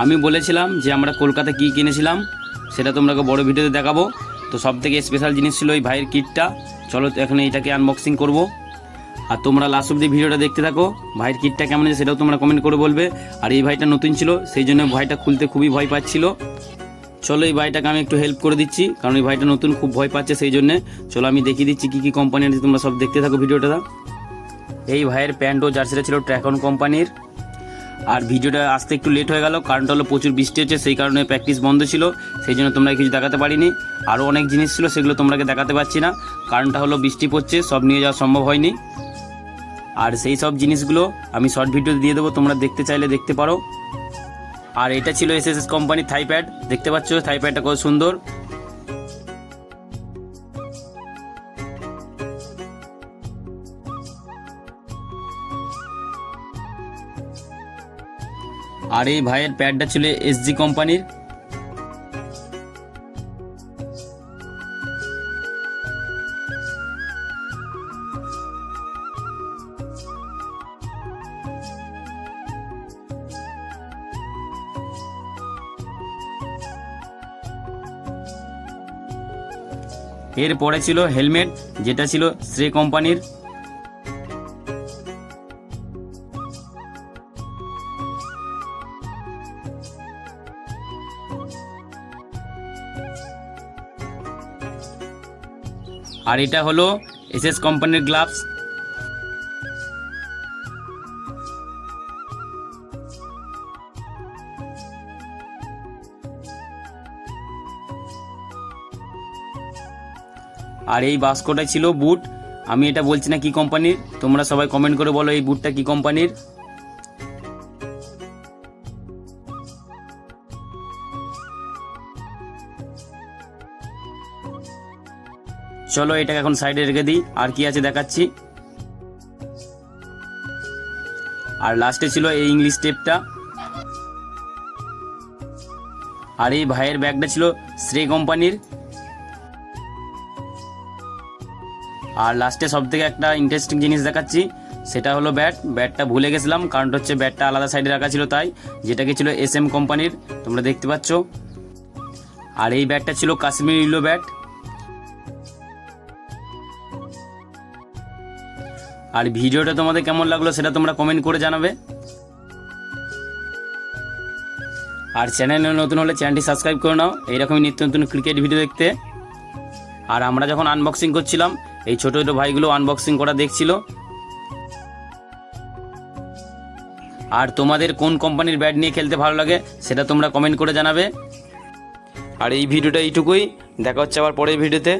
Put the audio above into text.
আমি বলেছিলাম যে আমরা কলকাতায় কী কিনেছিলাম সেটা তোমাকে বড় ভিডিওতে দেখাবো। তো সব থেকে স্পেশাল জিনিস ছিল এই ভাইয়ের কিটটা। চলো এখন এইটাকে আনবক্সিং করব, আর তোমরা লাস্ট অব্দি ভিডিওটা দেখতে থাকো। ভাইয়ের কিটটা কেমন আছে সেটাও তোমরা কমেন্ট করে বলবে। আর এই ভাইটা নতুন ছিল, সেই জন্য ভাইটা খুলতে খুবই ভয় পাচ্ছিল। চলো এই ভাইটাকে আমি একটু হেল্প করে দিচ্ছি, কারণ এই ভাইটা নতুন খুব ভয় পাচ্ছে, সেই জন্যে। চলো আমি দেখিয়ে দিচ্ছি কী কী কোম্পানি আছে, তোমরা সব দেখতে থাকো ভিডিওটা। এই ভাইয়ের প্যান্ট ও জার্সিটা ছিল ট্র্যাকন কোম্পানির। আর ভিডিওটা আসতে একটু লেট হয়ে গেল, কারণটা হলো প্রচুর বৃষ্টি হচ্ছে, সেই কারণে প্র্যাকটিস বন্ধ ছিল, সেই জন্য তোমরা কিছু দেখাতে পারিনি। আরও অনেক জিনিস ছিল, সেগুলো তোমরাকে দেখাতে পারছি না, কারণটা হলো বৃষ্টি পড়ছে, সব নিয়ে যাওয়া সম্ভব হয়নি। আর সেই সব জিনিসগুলো আমি শর্ট ভিডিও দিয়ে দেবো, তোমরা দেখতে চাইলে দেখতে পারো। আর এটা ছিল এসএসএস কোম্পানির থাই প্যাড, দেখতে পাচ্ছ থাই প্যাডটা কত সুন্দর। আর এই ভাইয়ের প্যাডটা ছিল এসজি কোম্পানির। এরপরে ছিল হেলমেট, যেটা ছিল শ্রে কোম্পানির। আর এটা হলো এসএস কোম্পানির গ্লাভস। আর এই বাস্কটাই ছিল বুট। আমি এটা বলছি না কি কোম্পানির, তোমরা সবাই কমেন্ট করে বলো এই বুটটা কি কোম্পানির। চলো এটাকে এখন সাইডে রেখে দিই, আর কি আছে দেখাচ্ছি। আর লাস্টে ছিল এই ইংলিশ টেপটা। আর এই ভাইয়ের ব্যাগটা ছিল শ্রে কোম্পানির। আর লাস্টে সব থেকে একটা ইন্টারেস্টিং জিনিস দেখাচ্ছি, সেটা হলো ব্যাটটা ভুলে গেছিলাম, কারণটা হচ্ছে ব্যাটটা আলাদা সাইডে রাখা ছিল তাই, যেটাকে ছিল এসএম কোম্পানির, তোমরা দেখতে পাচ্ছ। আর এই ব্যাটটা ছিল কাশ্মীর ইলো ব্যাট। আর ভিডিওটা তোমাদের কেমন লাগলো সেটা তোমরা কমেন্ট করে জানাবে। আর চ্যানেলে নতুন হলে চ্যানেলটি সাবস্ক্রাইব করে নাও এইরকমই নিত্য নতুন ক্রিকেট ভিডিও দেখতে। আর আমরা যখন আনবক্সিং করছিলাম, এই ছোটো ছোটো ভাইগুলো আনবক্সিং করা দেখছিল। আর তোমাদের কোন কোম্পানির ব্যাট নিয়ে খেলতে ভালো লাগে সেটা তোমরা কমেন্ট করে জানাবে। আর এই ভিডিওটা এইটুকুই, দেখা হচ্ছে আবার পরের ভিডিওতে।